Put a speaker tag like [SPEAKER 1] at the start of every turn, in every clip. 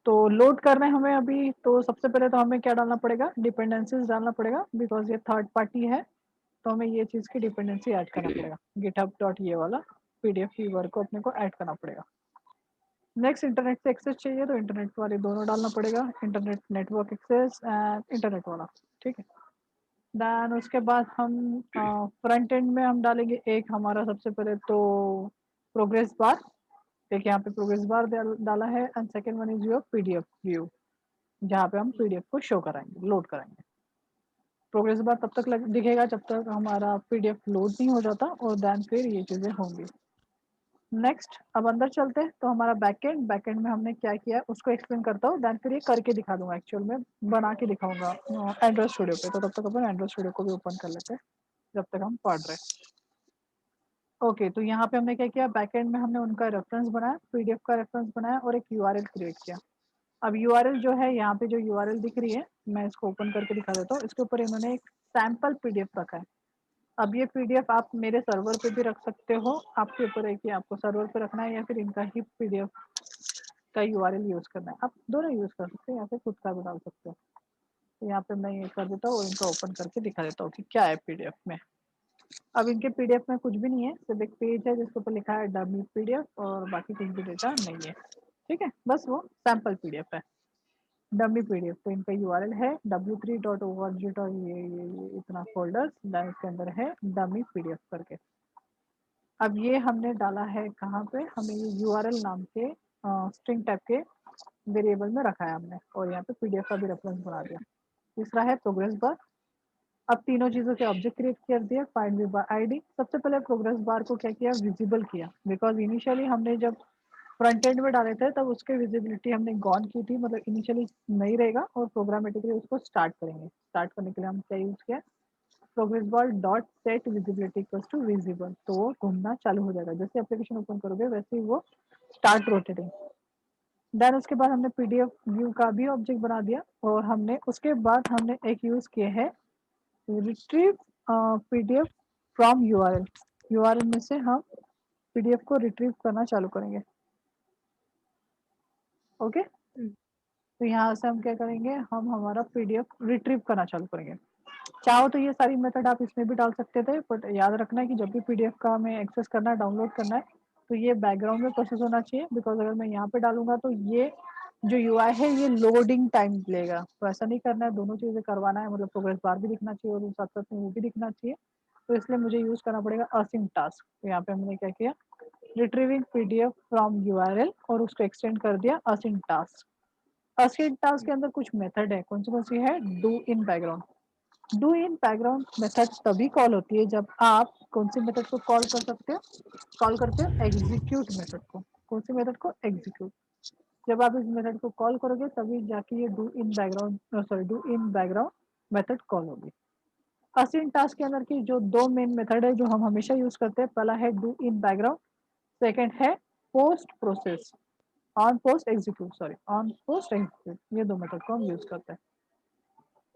[SPEAKER 1] तो लोड करना है हमें अभी, तो सबसे पहले तो हमें क्या डालना पड़ेगा, डिपेंडेंसीज डालना पड़ेगा, बिकॉज ये थर्ड पार्टी है, तो हमें ये चीज़ की डिपेंडेंसी ऐड करना पड़ेगा, गिटहब डॉट ये वाला पीडीएफ व्यूअर को अपने को ऐड करना पड़ेगा। नेक्स्ट, इंटरनेट से एक्सेस चाहिए तो इंटरनेट वाले दोनों डालना पड़ेगा, internet network access and internet वाला, ठीक है। देन उसके बाद हम फ्रंट एंड में हम डालेंगे एक हमारा सबसे पहले तो प्रोग्रेस बार, एक यहाँ पे प्रोग्रेस बार डाला है, and second one is your PDF view, जहाँ पे हम पीडीएफ को शो कराएंगे, लोड कराएंगे। प्रोग्रेस बार तब तक दिखेगा जब तक हमारा पीडीएफ लोड नहीं हो जाता, और देन फिर ये चीज़ें होंगी। नेक्स्ट, अब अंदर चलते हैं, तो हमारा बैकएंड में हमने क्या किया है उसको एक्सप्लेन करता हूँ, देन फिर ये करके दिखा दूंगा, एक्चुअल में बना के दिखाऊंगा एंड्रॉइड स्टूडियो पे। तो तब तक अपन एंड्रॉइड स्टूडियो को भी ओपन कर लेते हैं जब तक हम पढ़ रहे हैं। ओके, तो यहाँ पे हमने क्या किया, बैकएंड में हमने उनका रेफरेंस बनाया, पीडीएफ का रेफरेंस बनाया और एक यूआरएल क्रिएट किया। अब यूआरएल जो है, यहाँ पे जो यूआरएल दिख रही है, मैं इसको ओपन करके दिखा देता हूँ। इसके ऊपर इन्होंने एक सैम्पल पीडीएफ रखा है। अब ये पीडीएफ आप मेरे सर्वर पे भी रख सकते हो, आपके ऊपर है कि आपको सर्वर पे रखना है या फिर इनका ही पीडीएफ का यूआरएल यूज करना है। आप दोनों यूज कर सकते हैं या फिर खुद का भी डाल सकते हो। तो यहाँ पे मैं ये कर देता हूँ और इनको ओपन करके दिखा देता हूँ कि क्या है पीडीएफ में। अब इनके पीडीएफ में कुछ भी नहीं है, सिर्फ एक पेज है जिसके ऊपर लिखा है डमी पीडीएफ, और बाकी कुछ भी डेटा नहीं है, ठीक है। बस वो सैम्पल पीडीएफ है, डमी पीडीएफ। तो इनका यूआरएल है w3.org. ये इतना फोल्डर्स, इसके अंदर है डमी पीडीएफ करके। अब ये हमने डाला है कहाँ पे, हमें ये यूआरएल नाम के स्ट्रिंग टाइप के वेरिएबल में रखा है हमने, और यहाँ पे पीडीएफ का भी रेफरेंस बना दिया। तीसरा है प्रोग्रेस बार। अब तीनों चीजों के ऑब्जेक्ट क्रिएट कर दिया, फाइंड बाय आईडी। सबसे पहले प्रोग्रेस बार को क्या किया, विजिबल किया, बिकॉज इनिशियली हमने जब फ्रंट एंड में डाले थे तब उसके विजिबिलिटी हमने गॉन की थी, मतलब इनिशियली नहीं रहेगा, और प्रोग्रामेटिकली उसको स्टार्ट करेंगे। स्टार्ट करने के लिए हम क्या यूज किया, progress bar dot set visibility equals to visible, तो वो घूमना चालू हो जाएगा। जैसे एप्लीकेशन ओपन करोगे वैसे ही वो स्टार्ट रोटेटिंग। देन उसके बाद हमने पीडीएफ व्यू का भी ऑब्जेक्ट बना दिया, और हमने उसके बाद हमने एक यूज किया है retrieve PDF from URL. URL में से हम पीडीएफ को रिट्रीव करना चालू करेंगे। ओके, तो यहाँ से हम क्या करेंगे, हम हमारा पीडीएफ रिट्रीव करना चालू करेंगे। चाहो तो ये सारी मेथड आप इसमें भी डाल सकते थे, बट याद रखना है कि जब भी पीडीएफ का हमें एक्सेस करना है, डाउनलोड करना है, तो ये बैकग्राउंड में प्रोसेस होना चाहिए, बिकॉज अगर मैं यहाँ पे डालूंगा तो ये जो यूआई है ये लोडिंग टाइम लेगा। तो ऐसा नहीं करना है, दोनों चीजें करवाना है, मतलब प्रोग्रेस बार भी दिखना चाहिए और साथ साथ में वो भी दिखना चाहिए। तो इसलिए मुझे यूज करना पड़ेगा असिंक टास्क। तो यहाँ पे हमने क्या किया, रिट्रीविंग पीडीएफ फ्रॉम यूआरएल, और उसको एक्सटेंड कर दिया असिंक टास्क। असिंक टास्क के अंदर कुछ मेथड है, कौन सी है, do in background. Do in background method तभी कॉल होती है जब आप कौन सी मेथड को कॉल कर सकते हो, कॉल करते हो एग्जीक्यूट मेथड को। कौन सी मेथड को, एग्जीक्यूट। जब आप इस मेथड को कॉल करोगे तभी जाके ये do in background, sorry, do in background method call होगी। असिन टास्क के अंदर की जो दो मेन मेथड है जो हम हमेशा यूज करते हैं, पहला है डू इन बैकग्राउंड, सेकंड है post process, on post execute, sorry, on post execute. ये दो मेथड को हम यूज करते हैं।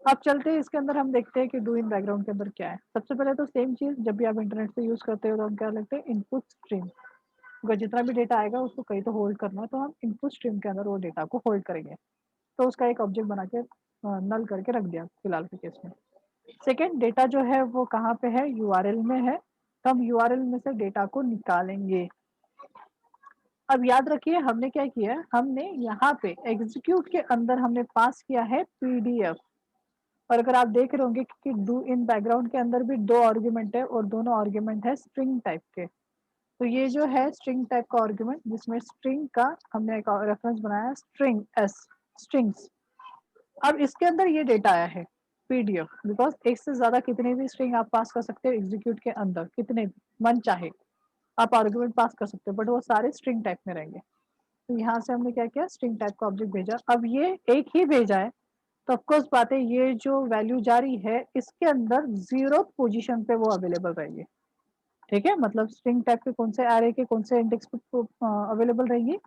[SPEAKER 1] अब चलते हैं इसके अंदर, हम देखते हैं कि डू इन बैकग्राउंड के अंदर क्या है। सबसे पहले तो सेम चीज, जब भी आप इंटरनेट से यूज करते हो तो हम क्या लगते हैं, इनपुट स्ट्रीम। अगर जितना भी डेटा आएगा उसको कहीं तो होल्ड करना है, तो हम इनपुट स्ट्रीम के अंदर वो डेटा को होल्ड करेंगे। तो उसका एक ऑब्जेक्ट बना के नल करके रख दिया फिलहाल के केस में। सेकेंड, डेटा जो है वो कहाँ पे है, यूआरएल में है, तो हम यूआरएल में से डेटा को निकालेंगे। अब याद रखिए हमने क्या किया, हमने यहाँ पे एग्जीक्यूट के अंदर हमने पास किया है पीडीएफ। और अगर आप देख रहे होंगे कि डू इन बैकग्राउंड के अंदर भी दो आर्ग्यूमेंट है, और दोनों आर्ग्यूमेंट है स्ट्रिंग टाइप के। तो ये जो है स्ट्रिंग टाइप का आर्ग्यूमेंट, जिसमें स्ट्रिंग का हमने एक रेफरेंस बनाया, स्ट्रिंग एस, स्ट्रिंग्स। अब इसके अंदर ये डेटा आया है पीडीएफ, बिकॉज एक से ज्यादा कितने भी स्ट्रिंग आप पास कर सकते हो एग्जीक्यूट के अंदर, कितने भी मन चाहे आप आर्ग्यूमेंट पास कर सकते हो, बट वो सारे स्ट्रिंग टाइप में रहेंगे। तो यहाँ से हमने क्या किया, स्ट्रिंग टाइप का ऑब्जेक्ट भेजा। अब ये एक ही भेजा है, तो ऑफकोर्स बात है, ये जो वैल्यू जारी है इसके अंदर 0 पोजीशन पे वो अवेलेबल रहेगी। ठीक है, मतलब स्ट्रिंग टाइप के कौन से एरे के कौन से इंडेक्स पे अवेलेबल रहेंगी,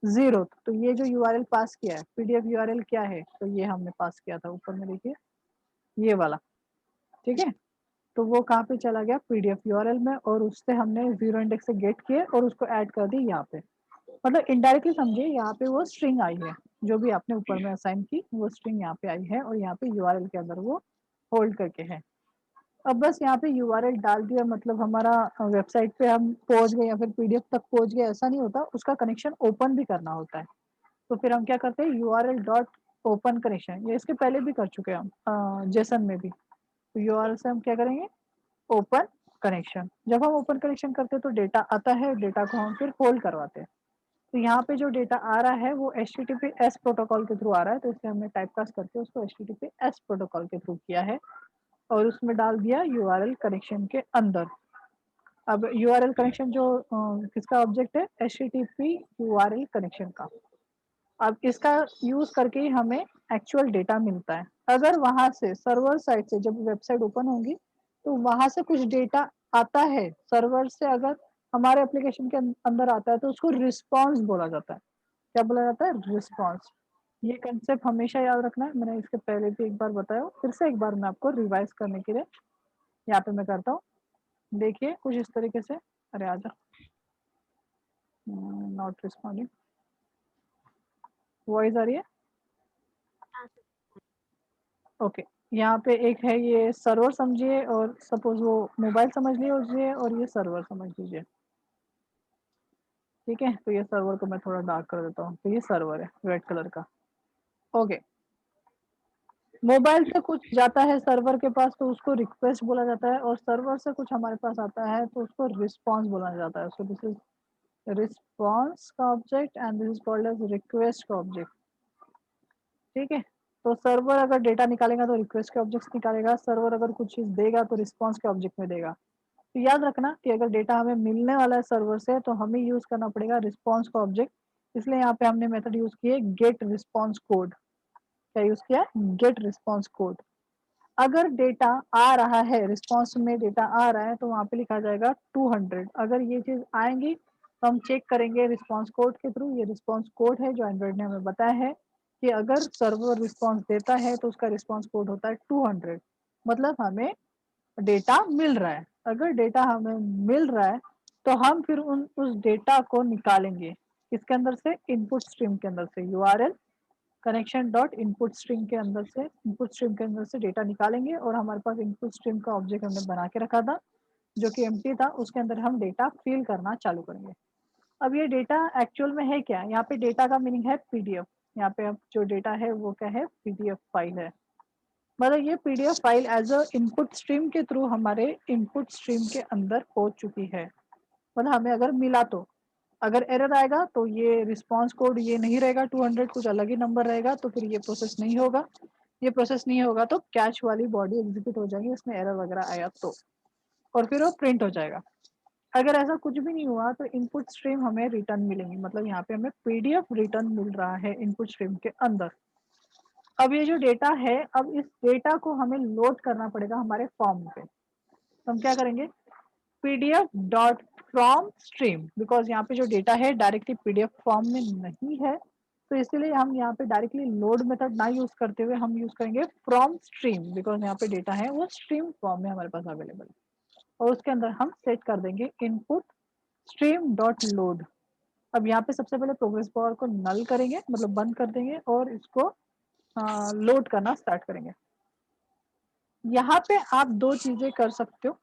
[SPEAKER 1] 0। तो ये जो यूआरएल पास किया है, पीडीएफ यूआरएल क्या है, तो ये हमने पास किया था ऊपर में, देखिए ये वाला। ठीक है, तो वो कहाँ पे चला गया, पीडीएफ यूआरएल में, और उससे हमने 0 इंडेक्स से गेट किए और उसको ऐड कर दी यहाँ पे। मतलब इनडायरेक्टली समझिए, यहाँ पे वो स्ट्रिंग आई है, जो भी आपने ऊपर में असाइन की वो स्ट्रिंग यहाँ पे आई है और यहाँ पे यूआरएल के अंदर वो होल्ड करके है। अब बस यहाँ पे यूआरएल डाल दिया मतलब हमारा वेबसाइट पे हम पहुंच गए या फिर पीडीएफ तक पहुंच गए, ऐसा नहीं होता, उसका कनेक्शन ओपन भी करना होता है। तो फिर हम क्या करते हैं, यूआरएल डॉट ओपन कनेक्शन, ये इसके पहले भी कर चुके हैं हम जेसन में भी। तो यूआरएल से हम क्या करेंगे, ओपन कनेक्शन। जब हम ओपन कनेक्शन करते हैं तो डेटा आता है, डेटा को हम फिर होल्ड करवाते हैं। तो यहाँ पे जो डेटा आ रहा है वो HTTPS प्रोटोकॉल के थ्रू आ रहा है, तो इसलिए हमने टाइपकास्ट करके उसको HTTPS प्रोटोकॉल के थ्रू किया है और उसमें डाल दिया यूआरएल कनेक्शन के अंदर। अब यूआरएल कनेक्शन जो किसका ऑब्जेक्ट है, HTTP यूआरएल कनेक्शन का। अब इसका यूज करके ही हमें एक्चुअल डेटा मिलता है। अगर वहां से सर्वर साइड से जब वेबसाइट ओपन होगी तो वहां से कुछ डेटा आता है सर्वर से, अगर हमारे एप्लीकेशन के अंदर आता है तो उसको रिस्पॉन्स बोला जाता है। क्या बोला जाता है, रिस्पॉन्स। ये कंसेप्ट हमेशा याद रखना है, मैंने इसके पहले भी एक बार बताया, फिर से एक बार मैं आपको रिवाइज करने के लिए यहाँ पे मैं करता हूँ। देखिए कुछ इस तरीके से, अरे आजा, नॉट रिस्पॉन्डिंग, वॉइस आ रही है, ओके। यहाँ पे एक है ये सर्वर समझिए, और सपोज वो मोबाइल समझ लीजिए और ये सर्वर समझ लीजिए, ठीक है। तो ये सर्वर को मैं थोड़ा डार्क कर देता हूँ, तो ये सर्वर है रेड कलर का, ओके। मोबाइल से कुछ जाता है सर्वर के पास तो उसको रिक्वेस्ट बोला जाता है, और सर्वर से कुछ हमारे पास आता है तो उसको रिस्पॉन्स बोला जाता है। सो दिस इज रिस्पॉन्स का object and this is called as request का ऑब्जेक्ट, ठीक है। तो सर्वर अगर डेटा निकालेगा तो रिक्वेस्ट के ऑब्जेक्ट निकालेगा, सर्वर अगर कुछ चीज देगा तो रिस्पॉन्स के ऑब्जेक्ट में देगा। तो याद रखना कि अगर डेटा हमें मिलने वाला है सर्वर से तो हमें यूज करना पड़ेगा रिस्पॉन्स का ऑब्जेक्ट। इसलिए यहाँ पे हमने मेथड यूज किया गेट रिस्पॉन्स कोड। क्या यूज किया, गेट रिस्पॉन्स कोड। अगर डेटा आ रहा है, रिस्पॉन्स में डेटा आ रहा है तो वहां पे लिखा जाएगा 200। अगर ये चीज आएंगी तो हम चेक करेंगे रिस्पॉन्स कोड के थ्रू। ये रिस्पॉन्स कोड है जो एंड्रॉइड ने हमें बताया है कि अगर सर्वर रिस्पॉन्स देता है तो उसका रिस्पॉन्स कोड होता है 200, मतलब हमें डेटा मिल रहा है। अगर डेटा हमें मिल रहा है तो हम फिर उस डेटा को निकालेंगे किसके अंदर से, इनपुट स्ट्रीम के अंदर से। URL connection dot input stream के अंदर से, इनपुट स्ट्रीम के अंदर से डेटा निकालेंगे, और हमारे पास इनपुट स्ट्रीम का ऑब्जेक्ट हमने बना के रखा था जो कि एम्प्टी था, उसके अंदर हम डेटा फिल करना चालू करेंगे। अब ये डेटा एक्चुअल में है क्या, यहाँ पे डेटा का मीनिंग है पीडीएफ। यहाँ पे अब जो डेटा है वो क्या है, पीडीएफ फाइल है। मतलब ये PDF file as a input stream के थ्रू हमारे इनपुट स्ट्रीम के अंदर पहुंच चुकी है। मतलब हमें अगर मिला तो, अगर एरर आएगा तो ये रिस्पॉन्स कोड ये नहीं रहेगा 200, कुछ अलग ही नंबर रहेगा, तो फिर ये प्रोसेस नहीं होगा। ये प्रोसेस नहीं होगा तो कैश वाली बॉडी एग्जीक्यूट हो जाएगी, इसमें एरर वगैरह आया तो, और फिर वो प्रिंट हो जाएगा। अगर ऐसा कुछ भी नहीं हुआ तो इनपुट स्ट्रीम हमें रिटर्न मिलेंगी, मतलब यहाँ पे हमें पीडीएफ रिटर्न मिल रहा है इनपुट स्ट्रीम के अंदर। अब ये जो डेटा है, अब इस डेटा को हमें लोड करना पड़ेगा हमारे फॉर्म पे। तो हम क्या करेंगे, PDF dot from stream, because यहाँ पे जो डेटा है डायरेक्टली पीडीएफ फॉर्म में नहीं है, तो इसीलिए हम यहाँ पे डायरेक्टली लोड मेथड ना यूज करते हुए हम यूज करेंगे फ्रॉम स्ट्रीम, बिकॉज यहाँ पे डेटा है वो स्ट्रीम फॉर्म में हमारे पास अवेलेबल है। और उसके अंदर हम सेट कर देंगे इनपुट स्ट्रीम डॉट लोड। अब यहाँ पे सबसे पहले प्रोग्रेस बार को नल करेंगे, मतलब बंद कर देंगे, और इसको लोड करना स्टार्ट करेंगे। यहाँ पे आप दो चीजें कर सकते हो।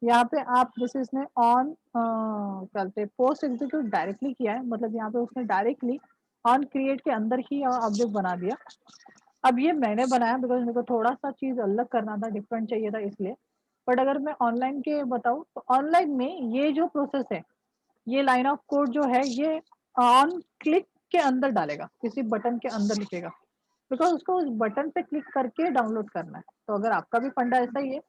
[SPEAKER 1] यहाँ पे आप जैसे इसने ऑन करते पोस्ट एग्जीक्यूट डायरेक्टली किया है, मतलब यहाँ पे उसने डायरेक्टली ऑन क्रिएट के अंदर ही ऑब्जेक्ट बना दिया। अब ये मैंने बनाया बिकॉज मेरे को थोड़ा सा चीज अलग करना था, डिफरेंट चाहिए था इसलिए। बट अगर मैं ऑनलाइन के बताऊँ तो ऑनलाइन में ये जो प्रोसेस है, ये लाइन ऑफ कोड जो है ये ऑन क्लिक के अंदर डालेगा, किसी बटन के अंदर लिखेगा, बिकॉज उसको उस बटन पे क्लिक करके डाउनलोड करना है। तो अगर आपका भी फंडा ऐसा ही है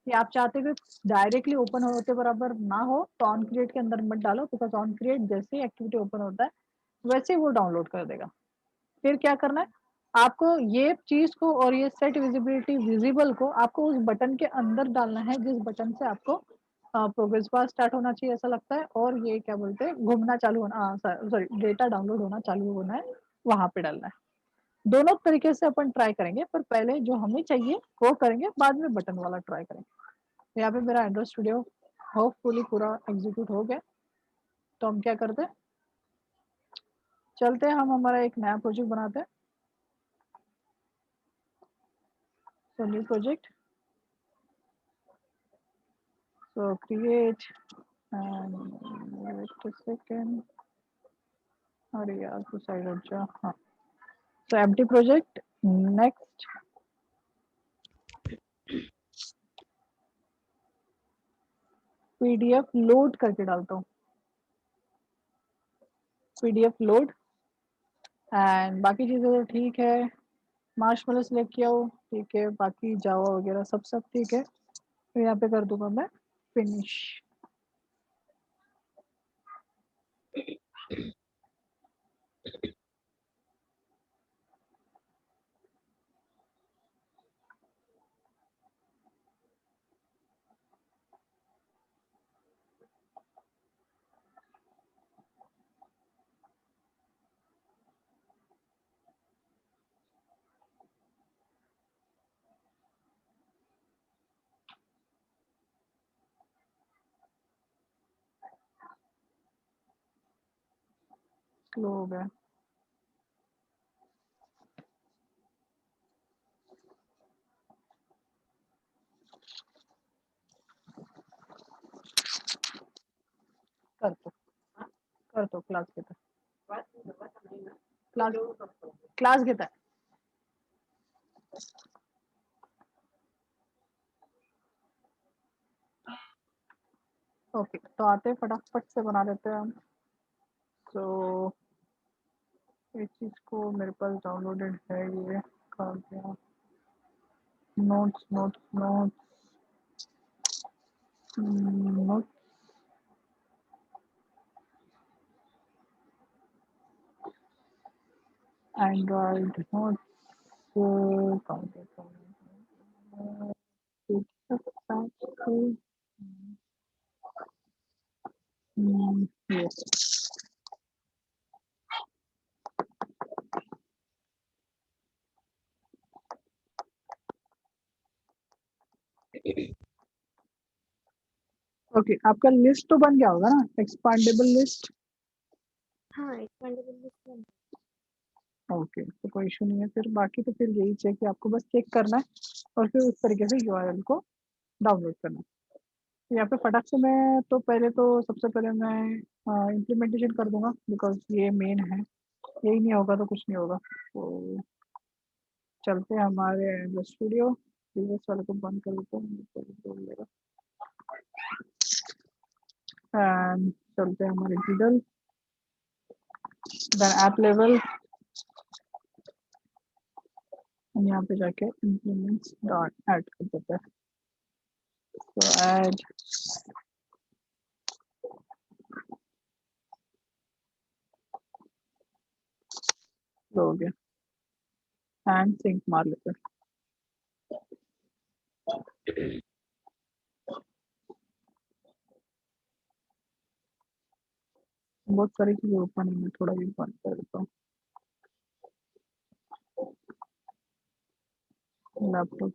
[SPEAKER 1] कि आप चाहते हुए डायरेक्टली ओपन होते बराबर ना हो तो ऑन क्रिएट के अंदर मत डालो, बिकॉज ऑन क्रिएट जैसे ही एक्टिविटी ओपन होता है वैसे ही वो डाउनलोड कर देगा। फिर क्या करना है आपको, ये चीज को और ये सेट विजिबिलिटी विजिबल को आपको उस बटन के अंदर डालना है जिस बटन से आपको प्रोग्रेस बार स्टार्ट होना चाहिए ऐसा लगता है, और ये क्या बोलते हैं घूमना चालू होना, सॉरी डेटा डाउनलोड होना चालू होना है, वहां पे डालना है। दोनों तरीके से अपन ट्राई करेंगे, पर पहले जो हमें चाहिए वो करेंगे, बाद में बटन वाला ट्राई करेंगे। तो यहाँ पे मेरा एंड्रॉइड स्टूडियो होपफुली पूरा एग्जीक्यूट हो गया। तो हम क्या करते हैं, चलते हैं हम हमारा एक नया प्रोजेक्ट बनाते हैं। So new project. So create and wait a second. अरे यार तो साइड हट जा। हाँ, so empty project. Next. PDF load करके डालता हूँ, PDF लोड। एंड बाकी चीज़ें तो ठीक है, मार्शमैलो सिलेक्ट किया हो ठीक है, बाकी जावा वगैरह सब सब ठीक है। तो यहाँ पे कर दूंगा मैं फिनिश। स्लो हो गया। कर तो क्लास घेता क्लास क्लास घेता ओके, तो आते हैं फटाफट से बना लेते हैं हम। तो इस चीज़ को मेरे पास डाउनलोडेड है, ये कहाँ गया? Notes notes notes notes Android notes कहाँ गया? yes. ओके, आपका लिस्ट तो बन गया होगा ना, एक्सपांडेबल लिस्ट।
[SPEAKER 2] हाँ, एक्सपेंडेबल लिस्ट बन
[SPEAKER 1] ओके, तो कोई इशू नहीं है फिर। बाकी तो फिर यही चेक कि आपको बस चेक करना है और फिर उस तरीके से यूआरएल को डाउनलोड करना है। तो यहाँ पे फटाक से मैं तो पहले तो सबसे पहले मैं इम्प्लीमेंटेशन कर दूंगा, बिकॉज ये मेन है, यही नहीं होगा तो कुछ नहीं होगा। तो चलते हैं हमारे एंड्रॉइड स्टूडियो, प्रीवियस वाले को बंद कर देते हैं एंड चलते हैं हमारे गूगल, देन ऐप लेवल, यहाँ पे जाके इम्प्लीमेंट्स डॉट ऐड कर देते हैं। तो ऐड हो गया एंड सिंक मार लेते हैं। बहुत सारी चीजें ओपन है, मैं थोड़ा भी बंद कर देता हूँ। लैपटॉप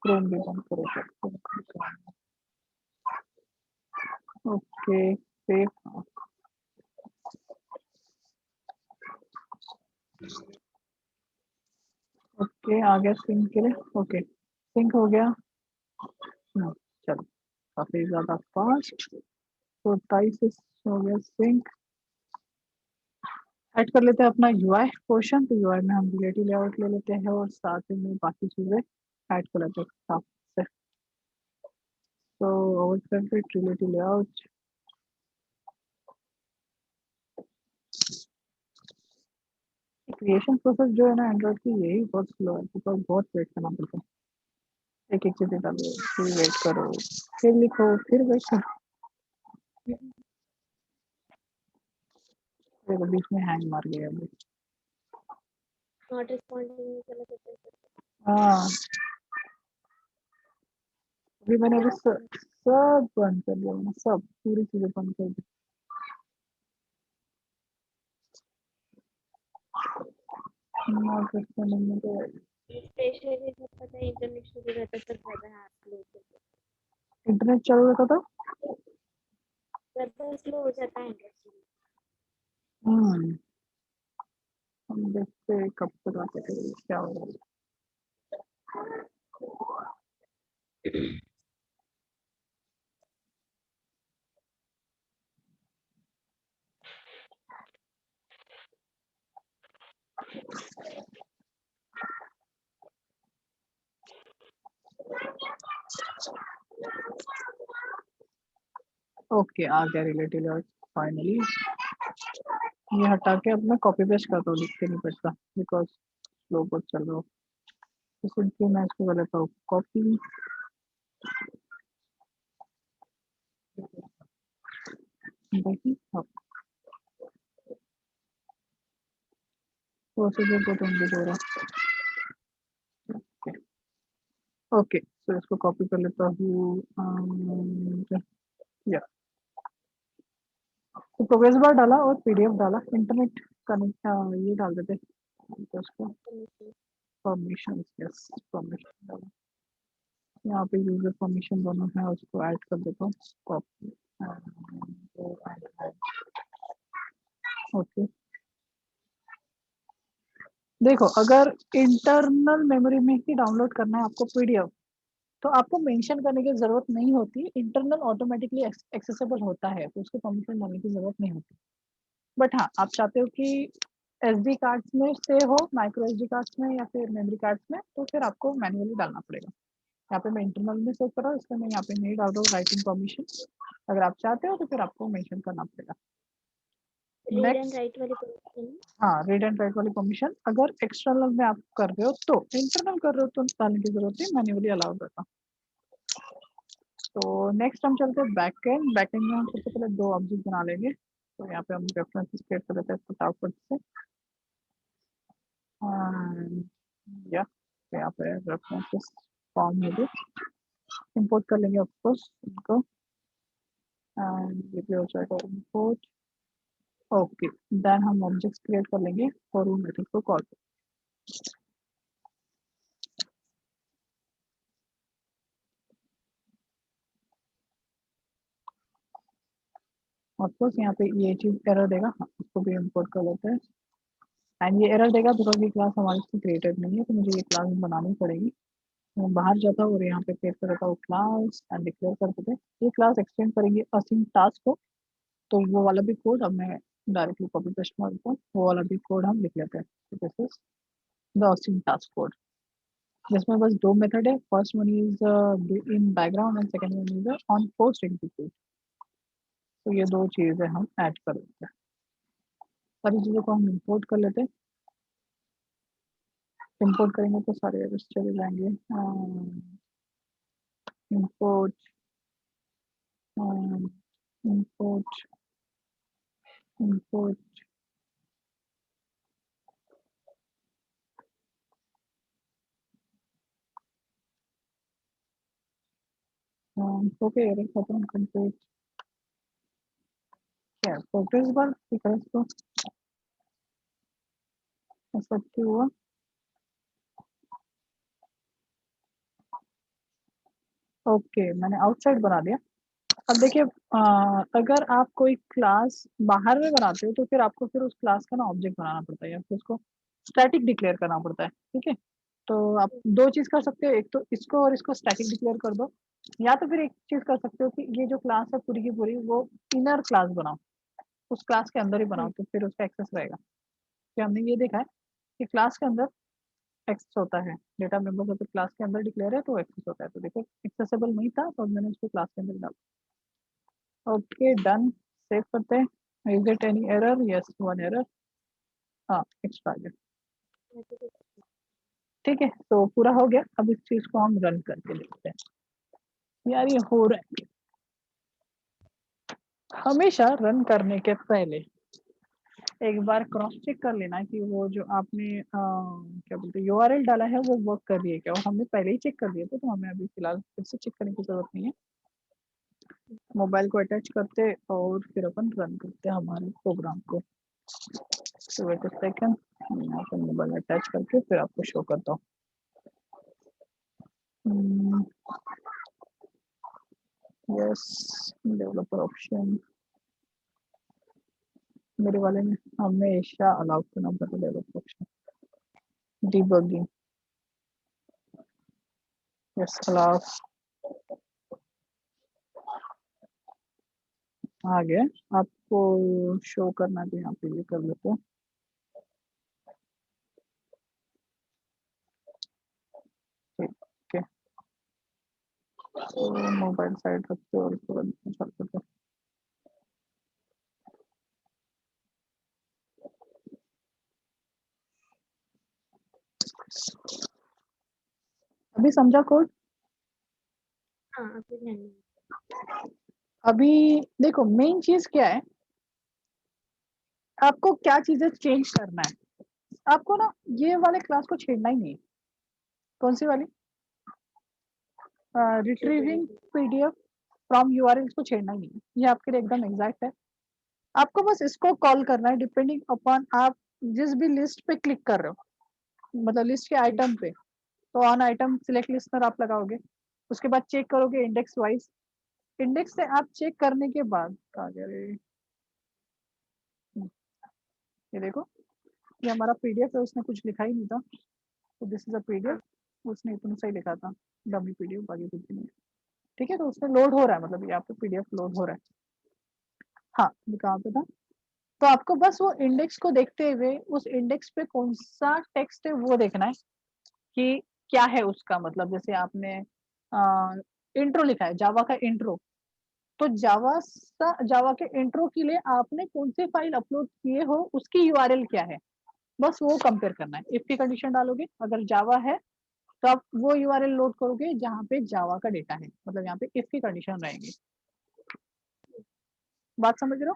[SPEAKER 1] क्रोम भी बंद करो। Okay save. ओके आ गया सिंक के लिए। ओके सिंक हो गया। चलो काफी ज्यादा फास्ट। तो 27 हो गया सिंक। ऐड कर लेते हैं अपना यूआई पोर्शन। तो यूआई में हम रिलेटिव लेआउट ले लेते हैं और साथ ही में बाकी चीजें ऐड कर लेते हैं साथ से। तो output relative layout. Creation process जो है ना एंड्रॉइड की, यही बहुत स्लो है, बिकॉज बहुत वेट करना पड़ता है। एक एक चीज डालो, फिर वेट करो, फिर लिखो, फिर वेट करो। देखो बीच में हैंग मार गया अभी।
[SPEAKER 2] नॉट रिस्पॉन्डिंग चला जाता है।
[SPEAKER 1] हाँ अभी मैंने अभी सब बंद कर दिया, मैंने सब पूरी चीजें बंद कर दी। नॉट रिस्पॉन्डिंग तो
[SPEAKER 2] स्पेशली जब पता है इंटरनेट शुरू रहता है तब ज्यादा स्लो हो जाता है,
[SPEAKER 1] इंटरनेट चालू रहता था।
[SPEAKER 2] ज्यादा स्लो हो जाता है इंटरनेट।
[SPEAKER 1] हम देखते हैं कब तक आते थे क्या होगा। ओके आ गया रिलेटिव फाइनली। ये हटा के अब मैं कॉपी पेस्ट करता हूँ, लिख के नहीं पड़ता बिकॉज स्लो बहुत चल रहा हूँ। तो सिंपली मैं इसको कर लेता हूँ कॉपी। देखिए अब प्रोसीजर को तुम भी दे रहा। ओके तो इसको कॉपी कर लेता हूँ। या तो प्रोग्रेस बार डाला और पीडीएफ डाला, इंटरनेट कनेक्ट ये डाल देते तो उसको परमिशन। यस परमिशन डाला। यहाँ पे यूजर परमिशन दोनों है, उसको ऐड कर देता हूँ कॉपी। ओके देखो अगर इंटरनल मेमोरी में ही डाउनलोड करना है आपको पीडीएफ तो आपको मेंशन करने की जरूरत नहीं होती, इंटरनल ऑटोमेटिकली एक्सेसिबल होता है तो उसको परमिशन डालने की जरूरत नहीं होती। बट हाँ आप चाहते हो कि एसडी कार्ड्स में से हो, माइक्रो एसडी कार्ड्स में या फिर मेमोरी कार्ड्स में, तो फिर आपको मैन्युअली डालना पड़ेगा। यहाँ पे मैं इंटरनल में सेव कर रहा हूँ, इसलिए मैं यहाँ पे नहीं डाल रहा हूँ राइटिंग परमिशन। अगर आप चाहते हो तो फिर आपको मेंशन करना पड़ेगा।
[SPEAKER 2] रीड एंड
[SPEAKER 1] नेक्स्ट
[SPEAKER 2] राइट वाली परमिशन।
[SPEAKER 1] हाँ रीड एंड राइट वाली परमिशन अगर एक्सटर्नल में आप कर रहे हो तो, इंटरनल कर रहे हो तो डालने की जरूरत नहीं, मैन्युअली अलाउ करता। तो नेक्स्ट हम चलते हैं बैकएंड। बैकएंड में हम सबसे पहले दो ऑब्जेक्ट बना लेंगे। तो यहाँ पे हम रेफरेंसेस क्रिएट कर लेते हैं फटाफट से। या तो यहाँ पे रेफरेंसेस फॉर्म है जो इंपोर्ट कर लेंगे ऑफकोर्स इनको। एंड ये भी हो जाएगा इंपोर्ट। ओके देन हम ऑब्जेक्ट्स क्रिएट कर लेंगे और उन मेथड को कॉल करेंगे। ऑफकोर्स यहाँ पे ये चीज एरर देगा, हाँ इसको भी इंपोर्ट कर लेते हैं। एंड ये एरर देगा बिकॉज ये क्लास हमारे से क्रिएटेड नहीं है, तो मुझे ये क्लास बनानी पड़ेगी। मैं बाहर जाता हूँ और यहाँ पे क्रिएट कर देता हूँ क्लास एंड डिक्लेयर कर देते हैं। ये क्लास एक्सटेंड करेंगे असीम टास्क को, तो वो वाला भी कोड अब मैं डायरेक्टली कॉपी पेस्ट मार देता हूँ, वो वाला भी कोड हम लिख लेते हैं। This is the async task code जिसमें बस दो मेथड है। First one is in background and second one is on post execute. तो ये दो चीजें हम ऐड कर लेते हैं। सारी चीज़ों को हम इंपोर्ट कर लेते हैं। इंपोर्ट करेंगे तो सारे एरर्स चले जाएंगे। Import import import okay error खत्म कंप्लीट। क्या प्रोग्रेस बार ठीक है इसको ऐसा क्यों हुआ। ओके मैंने आउटसाइड बना दिया। अब देखिए अगर आप कोई क्लास बाहर में बनाते हो तो फिर आपको फिर उस क्लास का ना ऑब्जेक्ट बनाना पड़ता है या फिर उसको स्टैटिक डिक्लेयर करना पड़ता है। ठीक है तो आप दो चीज कर सकते हो, एक तो इसको और इसको स्टैटिक डिक्लेयर कर दो, या तो फिर एक चीज कर सकते हो कि ये जो क्लास है पूरी की पूरी वो इनर क्लास बनाओ, उस क्लास के अंदर ही बनाओ तो फिर उसका एक्सेस रहेगा। कि हमने ये देखा है कि क्लास के अंदर एक्सेस होता है, डेटा मेंबर्स अगर क्लास के अंदर डिक्लेयर है तो एक्सेस होता है। तो देखो एक्सेसिबल नहीं था तो मैंने उसको क्लास के अंदर डाला। ओके डन सेव करते हैं। Is it any error, yes one error. हाँ एक्स्ट्रा गया। ठीक है तो पूरा हो गया। अब इस चीज को हम रन करके देखते हैं यार ये हो रहा है। हमेशा रन करने के पहले एक बार क्रॉस चेक कर लेना कि वो जो आपने क्या बोलते हैं यूआरएल डाला है वो वर्क कर रही है क्या। और हमने पहले ही चेक कर लिया था तो हमें अभी फिलहाल फिर से चेक करने की जरूरत नहीं है। मोबाइल को अटैच करते और फिर अपन रन करते हैं हमारे प्रोग्राम को। वेट अ सेकंड, यहाँ पे मोबाइल अटैच करके फिर आपको शो करता हूँ। यस, डेवलपर ऑप्शन मेरे वाले में हमेशा अलाउ करना पड़ता है developer option. Debugging, yes allow, आ गया। आपको शो करना तो यहाँ पे ये कर लेते हैं। ठीक है, तो मोबाइल साइड रखते और इसको रन करते हैं। अभी समझा कोड?
[SPEAKER 2] हाँ अभी ध्यान नहीं।
[SPEAKER 1] अभी देखो मेन चीज क्या है, आपको क्या चीजें चेंज करना है। आपको ना ये वाले क्लास को छेड़ना ही नहीं। कौन सी वाली? रिट्रीविंग पीडीएफ फ्रॉम यूआरएल को छेड़ना ही नहीं है, ये आपके लिए एकदम एग्जैक्ट है। आपको बस इसको कॉल करना है डिपेंडिंग अपॉन आप जिस भी लिस्ट पे क्लिक कर रहे हो, मतलब लिस्ट के आइटम पे, तो ऑन आइटम सिलेक्ट लिस्टनर आप लगाओगे। उसके बाद चेक करोगे इंडेक्स वाइज। इंडेक्स से आप चेक करने के बाद कहाँ गया रे? ये देखो, ये हमारा पीडीएफ है, उसने कुछ लिखा ही नहीं था, तो दिस इज अ पीडीएफ। उसने इतना सही लिखा था, डमी पीडीएफ, बाकी कुछ भी नहीं। ठीक है, तो उसमें लोड हो रहा है, मतलब यहाँ पे पीडीएफ लोड हो रहा है। हाँ, ये कहाँ पे था? तो आपको बस वो इंडेक्स को देखते हुए उस इंडेक्स पे कौन सा टेक्स्ट है वो देखना है कि क्या है उसका मतलब। जैसे आपने इंट्रो लिखा है, जावा का इंट्रो, तो जावा के इंट्रो के लिए आपने कौन सी फाइल अपलोड किए हो, उसकी यूआरएल क्या है, बस वो कंपेयर करना है। इफ की कंडीशन डालोगे, अगर जावा है तो आप वो यूआरएल लोड करोगे जहाँ पे जावा का डेटा है, मतलब यहाँ पे इफ की कंडीशन रहेगी। बात समझ रहे हो?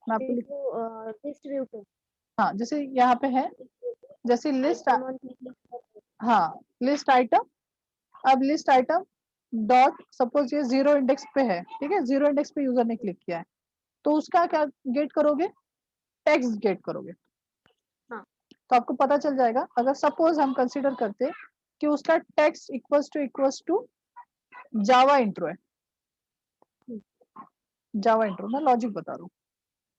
[SPEAKER 1] मैं आपको
[SPEAKER 2] लिस्ट व्यू पे
[SPEAKER 1] हाँ, जैसे यहाँ पे है, जैसे लिस्ट,
[SPEAKER 2] आइटम ऑन क्लिक,
[SPEAKER 1] हाँ लिस्ट आइटम। अब लिस्ट आइटम डॉट, सपोज ये 0 इंडेक्स पे है, ठीक है, 0 इंडेक्स पे यूजर ने क्लिक किया है, तो उसका क्या गेट करोगे? टेक्स्ट गेट करोगे।
[SPEAKER 2] हाँ।
[SPEAKER 1] तो आपको पता चल जाएगा, अगर सपोज हम कंसीडर करते कि उसका text equals to Java intro है, जावा इंट्रो, मैं लॉजिक बता रहा हूँ।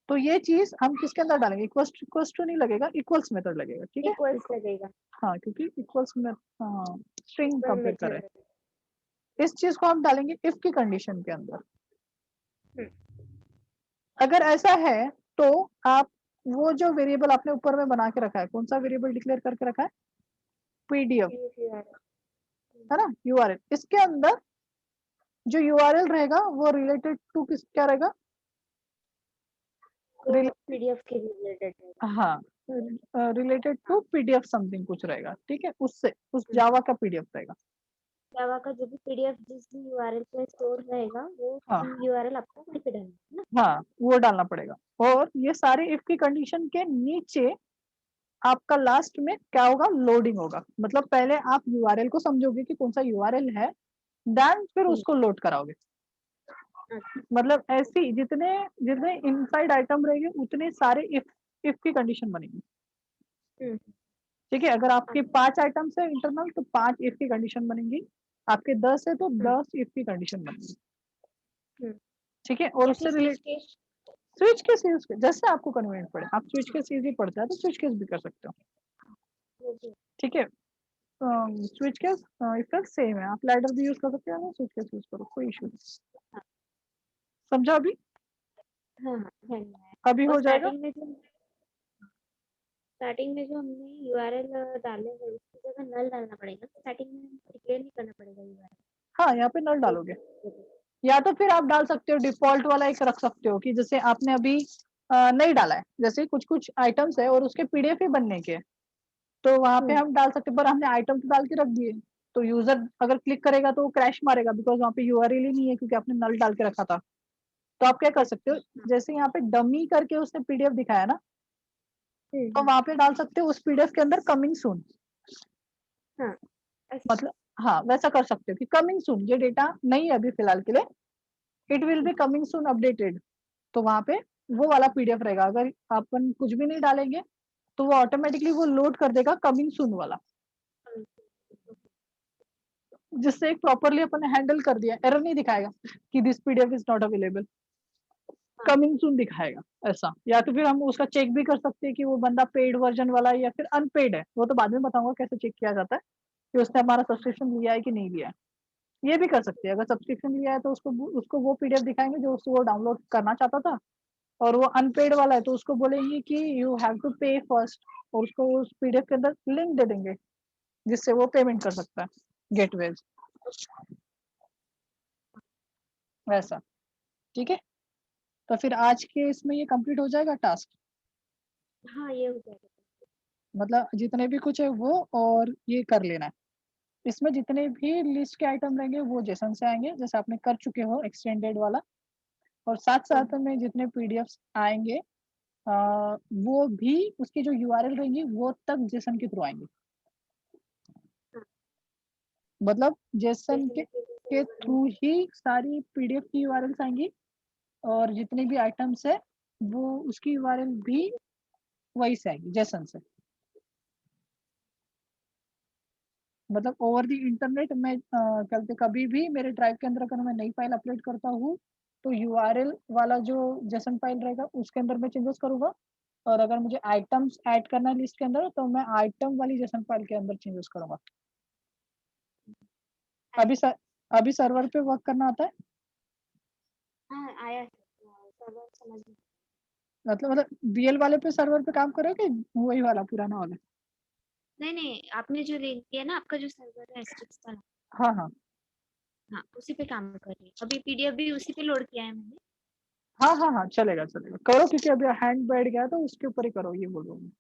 [SPEAKER 1] तो ये चीज हम किसके अंदर डालेंगे? इक्वल्स टू नहीं लगेगा, इक्वल्स मेथड लगेगा, ठीक है।
[SPEAKER 2] इक्वल्स लगेगा।
[SPEAKER 1] हाँ, क्योंकि इक्वल्स में स्ट्रिंग
[SPEAKER 2] इक्वल
[SPEAKER 1] कंपेयर कर रहे
[SPEAKER 2] मेथड।
[SPEAKER 1] हैं। इस चीज को हम डालेंगे इफ की कंडीशन के अंदर।
[SPEAKER 2] हम्म।
[SPEAKER 1] अगर ऐसा है तो आप वो जो वेरिएबल आपने ऊपर में बना के रखा है, कौन सा वेरिएबल डिक्लेयर करके रखा है? पीडीएफ, है ना, यूआरएल। इसके अंदर जो यूआरएल रहेगा वो रिलेटेड टू किस क्या रहेगा?
[SPEAKER 2] पीडीएफ के रिलेटेड है।
[SPEAKER 1] हाँ, रिलेटेड टू पीडीएफ समथिंग कुछ रहेगा, ठीक है, उससे उस जावा का पीडीएफ रहेगा।
[SPEAKER 2] जावा का जो भी पीडीएफ जिस भी यूआरएल पे स्टोर रहेगा वो
[SPEAKER 1] हाँ
[SPEAKER 2] यूआरएल आपको वहीं पे डालना है ना।
[SPEAKER 1] हाँ, वो डालना पड़ेगा। और ये सारे इफ की कंडीशन के नीचे आपका लास्ट में क्या होगा? लोडिंग होगा। मतलब पहले आप यूआरएल को समझोगे कि कौन सा यूआरएल है, देन फिर उसको लोड कराओगे। मतलब ऐसी जितने जितने इनसाइड आइटम रहेंगे उतने सारे इफ की कंडीशन बनेगी। ठीक है, अगर आपके 5 आइटम्स है इंटरनल तो 5 इफ की कंडीशन बनेगी, आपके 10 है तो 10 इफ की कंडीशन बनेगी। ठीक है, और उससे रिलेटेड स्विच केस यूज जैसे आपको कन्वीनियंट पड़े, आप स्विच केस इजी पड़ता है तो स्विच केस भी कर सकते हो। ठीक है, स्विच केस इफेक्ट सेम है, आप लैडर भी यूज कर सकते हो, स्विच केस यूज करो, कोई इशू नहीं। समझा अभी?
[SPEAKER 2] हाँ हाँ,
[SPEAKER 1] अभी हो जाएगा।
[SPEAKER 2] स्टार्टिंग में जो हमने यूआरएल डाले हैं उसकी जगह नल डालना पड़ेगा। स्टार्टिंग में डिक्लेयर नहीं करना पड़ेगा यूआरएल।
[SPEAKER 1] हाँ, यहाँ पे नल डालोगे, या तो फिर आप डाल सकते हो डिफॉल्ट वाला एक रख सकते हो कि जैसे आपने अभी नहीं डाला है, जैसे कुछ कुछ आइटम्स है और उसके पीडीएफ ही बनने के, तो वहां पे हम डाल सकते हैं, पर हमने आइटम तो डाल के रख दिए, तो यूजर अगर क्लिक करेगा तो वो क्रैश मारेगा, बिकॉज वहाँ पे यूआरएल ही नहीं है क्योंकि आपने नल डाल के रखा था। तो आप क्या कर सकते हो, जैसे यहाँ पे डमी करके उसने पीडीएफ दिखाया ना, तो वहां पे डाल सकते हो उस पीडीएफ के अंदर कमिंग सून। मतलब हाँ, वैसा कर सकते हो कि कमिंग सून, ये डेटा नहीं है अभी फिलहाल के लिए, it will be coming soon updated, तो वहां पे वो वाला पीडीएफ रहेगा। अगर अपन कुछ भी नहीं डालेंगे, तो वो ऑटोमेटिकली वो लोड कर देगा कमिंग सून वाला, जिससे एक प्रॉपर्ली अपन ने हैंडल कर दिया, एरर नहीं दिखाएगा कि this PDF is not available,
[SPEAKER 2] हाँ,
[SPEAKER 1] कमिंग सून दिखाएगा ऐसा। या तो फिर हम उसका चेक भी कर सकते हैं कि वो बंदा पेड वर्ज़न वाला है या फिर अनपेड है, वो तो बाद में बताऊँगा कैसे चेक किया जाता है, कि उसने हमारा सब्सक्रिप्शन लिया है कि नहीं लिया है। ये भी कर सकते हैं, अगर सब्सक्रिप्शन लिया है तो उसको वो पीडीएफ दिखाएँगे जो वो डाउनलोड करना चाहता था, और वो अनपेड वाला है तो उसको बोलेंगे कि यू हैव टू पे फर्स्ट, और उसको उस पीडीएफ के अंदर लिंक दे देंगे, जिससे वो पेमेंट कर सकता है, गेटवेज़, वैसा, ठीक है? तो फिर आज के इसमें ये कंप्लीट हो जाएगा टास्क,
[SPEAKER 2] हाँ, ये हो जाएगा।
[SPEAKER 1] मतलब जितने भी कुछ है वो और ये कर लेना है। इसमें जितने भी लिस्ट के आइटम रहेंगे वो जेसन से आएँगे, जैसे आपने कर चुके हो एक्सटेंडेड वाला, और
[SPEAKER 2] हाँ,
[SPEAKER 1] साथ-साथ में जितने पीडीएफ्स आएँगे अ, वो भी उसकी जो यूआरएल रहेंगी वो तक जेसन के थ्रू आएँगी।
[SPEAKER 2] हाँ,
[SPEAKER 1] मतलब जेसन
[SPEAKER 2] जैसे
[SPEAKER 1] के
[SPEAKER 2] मैं पेपर
[SPEAKER 1] के
[SPEAKER 2] सर्वर में
[SPEAKER 1] थ्रू ही सारी पीडीएफ की यूआरएल्स आएँगी, और जितने भी आइटम्स है, वो उसकी यूआरएल भी वहीं से आएगी, जेसन से। मतलब ओवर द इंटरनेट मैं कहते कभी भी मेरे ड्राइव के अंदर अगर मैं नई फाइल अपलोड करता हूँ, तो यूआरएल वाला जो जेसन फाइल रहेगा उसके अंदर मैं चेंजेस करूँगा, और अगर मुझे आइटम्स ऐड करना है लिस्ट के अंदर, तो मैं आइटम वाली जेसन फाइल के अंदर चेंजेस करूँगा।
[SPEAKER 2] आया।
[SPEAKER 1] अभी स अभी सर्वर पे वर्क करना आता है?
[SPEAKER 2] हाँ, आया है। सर्वर समझ में।
[SPEAKER 1] मतलब बीएल वाले पे सर्वर पे काम कर रहे हो कि वही वाला पुराना वाला?
[SPEAKER 2] नहीं, नहीं, आपने जो लिंक किया ना, आपका जो सर्वर है एस्ट्रिक्स वाला,
[SPEAKER 1] हाँ, हाँ।
[SPEAKER 2] हाँ, उसी पे काम कर रही हूँ। अभी पीडीएफ भी उसी पे लोड किया है मैंने।
[SPEAKER 1] हाँ, हाँ, हाँ, चलेगा, चलेगा। करो क्योंकि अभी हैंड बैठ गया है तो उसके ऊपर ही करो, ये बोल रहा हूँ मैं।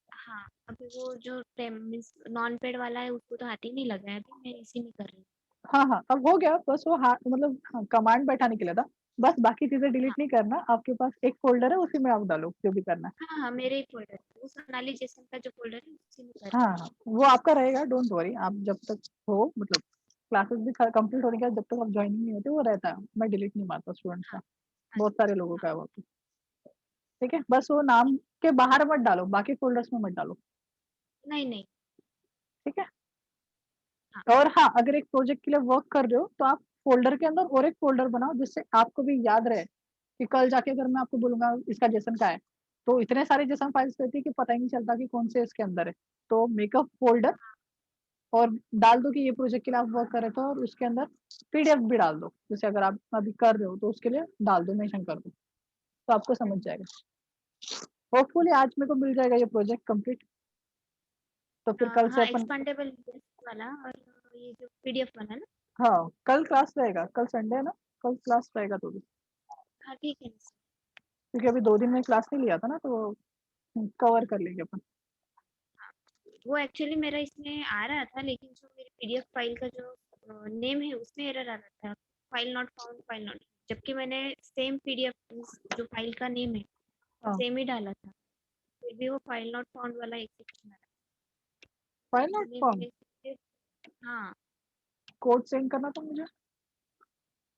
[SPEAKER 2] हाँ, अभी वो जो टेम मीन्स नॉन पेड वाला है उसको तो हाथ ही नहीं लगा है अभी, मैं इसी में कर रही हूँ।
[SPEAKER 1] हाँ, हाँ, अब हो गया, बस वो मतलब हाँ, कमांड बैठाने के लिए था। बस बाकी चीज़ें डिलीट
[SPEAKER 2] हाँ,
[SPEAKER 1] नहीं करना, आपके पास एक फ़ोल्डर है उसी में आप डालो जो भी करना है।
[SPEAKER 2] हाँ, हाँ, मेरे ही फ़ोल्डर है। वो सोनाली जैसन का जो फ़ोल्डर है उसी में कर रही
[SPEAKER 1] हाँ, हाँ, वो आपका रहेगा, डोंट वरी, आप जब तक हो मतलब क्लासेस भी ख कंप्लीट होने के बाद जब तक आप जॉइनिंग नहीं होते वो रहता है। मैं डिलीट नहीं मारता स्टूडेंट्स
[SPEAKER 2] हूँ।
[SPEAKER 1] का,
[SPEAKER 2] हाँ, हाँ
[SPEAKER 1] बहुत
[SPEAKER 2] जी,
[SPEAKER 1] सारे लोगों
[SPEAKER 2] हाँ।
[SPEAKER 1] का है वो तो। ठीक है? बस वो नाम के बाहर मत डालो, बाकी फ़ोल्डर्स में मत डालो,
[SPEAKER 2] नहीं, नहीं।
[SPEAKER 1] ठीक है?
[SPEAKER 2] हाँ,
[SPEAKER 1] और हाँ, अगर एक प्रोजेक्ट के लिए वर्क कर रहे हो, तो आप फ़ोल्डर के अंदर और एक फ़ोल्डर बनाओ जिससे आपको भी याद रहे कि कल जाके अगर मैं आपको बोलूँगा इसका जेसन का है, तो इतने सारे जेसन फाइल्स रहती है कि पता ही नहीं चलता कि कौन से इसके अंदर है। तो मेक अ फ़ोल्डर और डाल दो कि ये प्रोजेक्ट के लिए आप वर्क कर रहे थे, और उसके अंदर पीडीएफ भी डाल दो। जैसे अगर आप अभी कर रहे हो तो उसके लिए डाल दो, मेंशन कर दो, तो आपको समझ जाएगा। होपफुली आज मेरे को मिल जाएगा ये प्रोजेक्ट कंप्लीट, तो फिर कल से
[SPEAKER 2] हाँ,
[SPEAKER 1] अपन
[SPEAKER 2] एक्सपांडेबल वाला और ये जो पीडीएफ वाला ना?
[SPEAKER 1] हाँ, कल क्लास रहेगा, कल संडे है ना, कल क्लास रहेगा तो भी।
[SPEAKER 2] हाँ, ठीक है ना सर।
[SPEAKER 1] क्योंकि अभी 2 दिन में क्लास नहीं लिया था ना, तो कवर कर लेंगे अपन।
[SPEAKER 2] वो एक्चुअली मेरा इसमें आ रहा था, लेकिन जो मेरी पीडीएफ फाइल का जो नेम है उसमें एरर आ रहा था, file not found, file not, जबकि मैंने सेम पीडीएफ जो फाइल का नेम है
[SPEAKER 1] हाँ,
[SPEAKER 2] सेम ही डाला था, फिर भी वो फाइल नॉट फाउंड वाला एक्सेप्शन आ रहा
[SPEAKER 1] फाइल
[SPEAKER 2] था।
[SPEAKER 1] नॉट
[SPEAKER 2] इसलिए
[SPEAKER 1] फाउंड,
[SPEAKER 2] मैंने हाँ,
[SPEAKER 1] कोड सेंड करना था मुझे।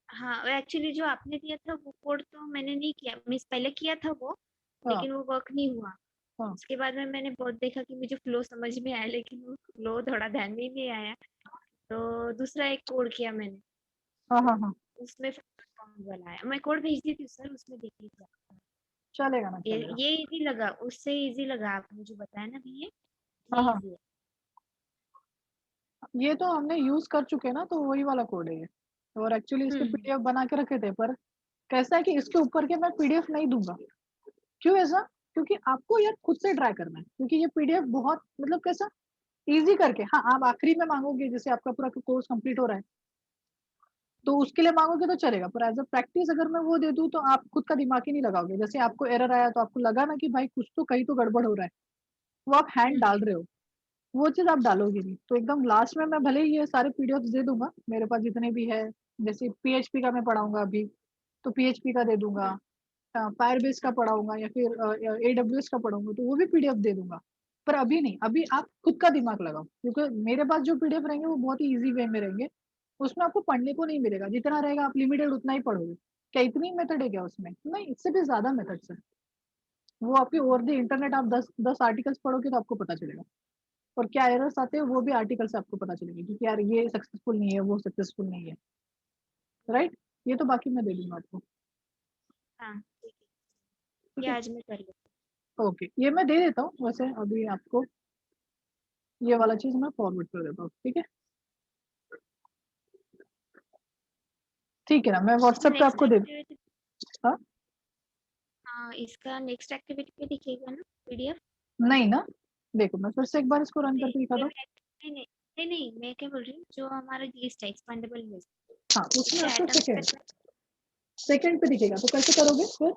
[SPEAKER 2] हाँ, एक्चुअली जो आपने दिया था वो कोड तो मैंने नहीं किया, मिस पहले किया था वो,
[SPEAKER 1] हाँ,
[SPEAKER 2] लेकिन वो वर्क नहीं हुआ।
[SPEAKER 1] हाँ,
[SPEAKER 2] उसके बाद में मैंने बहुत देखा कि मुझे फ्लो समझ में आया, लेकिन वो फ्लो थोड़ा ध्यान में ही नहीं आया, तो दूसरा एक कोड किया मैंने,
[SPEAKER 1] हाँ, हाँ,
[SPEAKER 2] तो
[SPEAKER 1] हाँ,
[SPEAKER 2] उसमें फॉर्म वाला आया। मैं कोड भेज दी थी सर, उसमें देख लीजिए आप।
[SPEAKER 1] चलेगा ना,
[SPEAKER 2] ये
[SPEAKER 1] चलेगा।
[SPEAKER 2] ये इजी लगा, उससे इजी लगा आपने जो बताया ना अभी,
[SPEAKER 1] हाँ,
[SPEAKER 2] ये
[SPEAKER 1] हाँ,
[SPEAKER 2] इजी है।
[SPEAKER 1] ये तो हमने यूज़ कर चुके हैं ना, तो वही वाला कोड है ये। और एक्चुअली इसके
[SPEAKER 2] हम्म।
[SPEAKER 1] पीडीएफ बना के रखे थे, पर कैसा है कि इसके ऊपर के मैं पीडीएफ नहीं दूँगा। क्यों ऐसा? क्योंकि आपको यार खुद से ट्राई करना है, क्योंकि ये पीडीएफ बहुत मतलब कैसा ईज़ी करके, हाँ, आप आखिरी में माँगोगे जैसे आपका पूरा कोर्स कंप्लीट हो रहा है, तो उसके लिए माँगोगे तो चलेगा, पर एज़ अ प्रैक्टिस अगर मैं वो दे दूँ तो आप खुद का दिमाग ही नहीं लगाओगे। जैसे आपको एरर आया तो आपको लगा ना कि भाई कुछ तो कहीं तो गड़बड़ हो रहा है, वो आप हैंड
[SPEAKER 2] हम्म।
[SPEAKER 1] डाल रहे हो, वो चीज़ आप डालोगे नहीं। तो एकदम लास्ट में मैं भले ही ये सारे पीडीएफ्स दे दूँगा, मेरे पास जितने भी है, जैसे पीएचपी का मैं पढ़ाऊँगा अभी, तो पीएचपी का दे दूँगा,
[SPEAKER 2] हम्म।
[SPEAKER 1] फायरबेस का
[SPEAKER 2] हाँ,
[SPEAKER 1] पढ़ाऊँगा या फिर एडब्ल्यूएस का पढ़ाऊँगा, तो वो भी पीडीएफ दे दूँगा। पर अभी नहीं, अभी आप खुद का दिमाग लगाओ, क्योंकि मेरे पास जो पीडीएफ रहेंगे वो बहुत ही ईज़ी वे में रहेंगे। उसमें आपको पढ़ने को नहीं मिलेगा, जितना रहेगा आप लिमिटेड उतना ही पढ़ोगे। क्या इतनी मेथड है क्या उसमें? नहीं, इससे भी ज्यादा मेथड्स है। वो आपके ओवर द इंटरनेट आप 10 आर्टिकल्स पढ़ोगे तो आपको पता चलेगा, और क्या एरर्स आते हैं वो भी आर्टिकल से आपको पता चलेगा कि यार ये सक्सेसफुल नहीं है, वो सक्सेसफुल नहीं है, राइट? ये तो बाकी मैं दे दूंगा आपको।
[SPEAKER 2] हाँ ठीक है,
[SPEAKER 1] ठीक
[SPEAKER 2] ये
[SPEAKER 1] है,
[SPEAKER 2] आज मैं कर लूँ।
[SPEAKER 1] ओके, ये मैं दे देता हूँ वैसे अभी आपको, ये वाला चीज मैं फॉरवर्ड कर देता हूँ, ठीक है? ठीक है ना, मैं व्हाट्सएप पे
[SPEAKER 2] नेक्स्ट
[SPEAKER 1] आपको दे।
[SPEAKER 2] एक्टिविटी,
[SPEAKER 1] हाँ,
[SPEAKER 2] हाँ इसका नेक्स्ट एक्टिविटी पे दिखेगा ना पीडीएफ?
[SPEAKER 1] नहीं ना, देखो मैं फिर से एक बार इसको रन करके दिखा दूँ।
[SPEAKER 2] नहीं नहीं नहीं नहीं, मैं क्या बोल रही हूँ, जो हमारा लिस्ट है एक्सपेंडेबल लिस्ट,
[SPEAKER 1] हाँ, उसमें
[SPEAKER 2] उसके
[SPEAKER 1] आपको
[SPEAKER 2] आइटम्स पे
[SPEAKER 1] सेकंड सेकंड पे दिखेगा, तो कैसे करोगे फिर?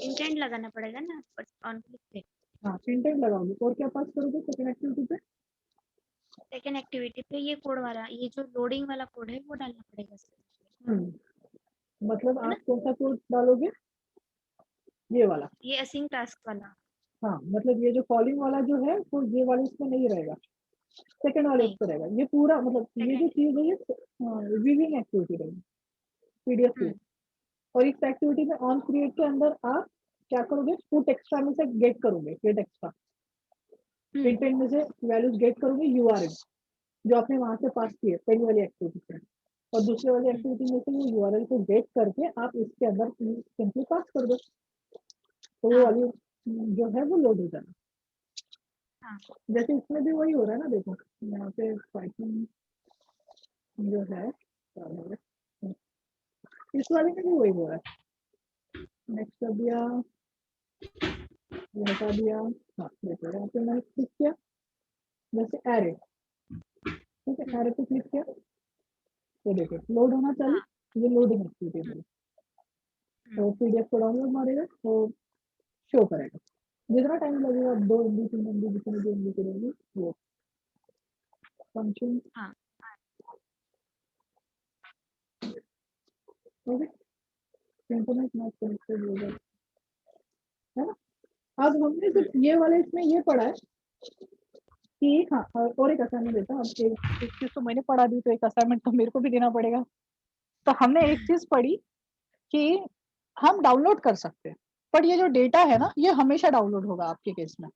[SPEAKER 2] इंटेंट लगाना पड़ेगा ना ऑन क्लिक पे।
[SPEAKER 1] हाँ, इंटेंट लगाओगे और क्या पास करोगे सेकंड एक्टिविटी पे?
[SPEAKER 2] सेकंड एक्टिविटी पे ये कोड वाला, ये जो लोडिंग वाला कोड है वो डालना पड़ेगा इसमें,
[SPEAKER 1] मतलब
[SPEAKER 2] है ना?
[SPEAKER 1] आप कौन सा कोड डालोगे? ये वाला।
[SPEAKER 2] ये असिंग टास्क वाला।
[SPEAKER 1] हाँ, मतलब ये जो कॉलिंग वाला जो है वो ये वाले इसमें नहीं रहेगा, सेकंड वाले इस
[SPEAKER 2] नहीं,
[SPEAKER 1] पर रहेगा। ये पूरा मतलब ये जो
[SPEAKER 2] सेकंड।
[SPEAKER 1] चीज है ये विविंग एक्टिविटी रहेगी पीडीएफ की।
[SPEAKER 2] हम्म
[SPEAKER 1] और इस एक्टिविटी में ऑन क्रिएट के अंदर आप क्या करोगे, पुट एक्स्ट्रा में से गेट करोगे, गेट एक्स्ट्रा
[SPEAKER 2] हम्म
[SPEAKER 1] इंटेंट में से वैल्यूज गेट करोगे यूआरएल जो आपने वहां से पास की है पहली वाली एक्टिविटी से, और दूसरी वाली
[SPEAKER 2] हम्म,
[SPEAKER 1] एक्टिविटी में से वो यूआरएल को गेट करके आप इसके अंदर सिंपली पास कर दो, तो वो
[SPEAKER 2] हाँ
[SPEAKER 1] वाली जो है वो लोड हो जाएगा।
[SPEAKER 2] हाँ
[SPEAKER 1] जैसे इसमें भी वही हो रहा है ना, देखो यहाँ पे पाइथन जो है इस वाले में भी वही हो रहा है। नेक्स्ट कर दिया, ये हटा दिया। हाँ देखो यहाँ पे मैंने क्लिक किया, जैसे एरे, ठीक है,
[SPEAKER 2] हम्म
[SPEAKER 1] एरे पे क्लिक किया तो देखो लोड होना चालू,
[SPEAKER 2] हाँ
[SPEAKER 1] ये लोडिंग एक्टिविटी
[SPEAKER 2] हम्म
[SPEAKER 1] है।
[SPEAKER 2] हम्म
[SPEAKER 1] तो पीडीएफ को डाउनलोड मारेगा तो शो करेगा, जितना टाइम लगेगा 2 MB 3 MB जितने भी MB करेंगे वो फंक्शन।
[SPEAKER 2] हाँ
[SPEAKER 1] ओके, इंटरनेट मैच कनेक्टेड हो जाए, है ना? अब हमने
[SPEAKER 2] हम्म
[SPEAKER 1] सिर्फ ये वाले इसमें ये पढ़ा है कि हाँ, और एक असाइनमेंट देता हूँ। अब एक चीज तो मैंने पढ़ा दी तो एक असाइनमेंट तो मेरे को भी देना पड़ेगा। तो हमने एक चीज पढ़ी कि हम डाउनलोड कर सकते हैं, पर ये जो डेटा है ना ये हमेशा डाउनलोड होगा आपके केस में।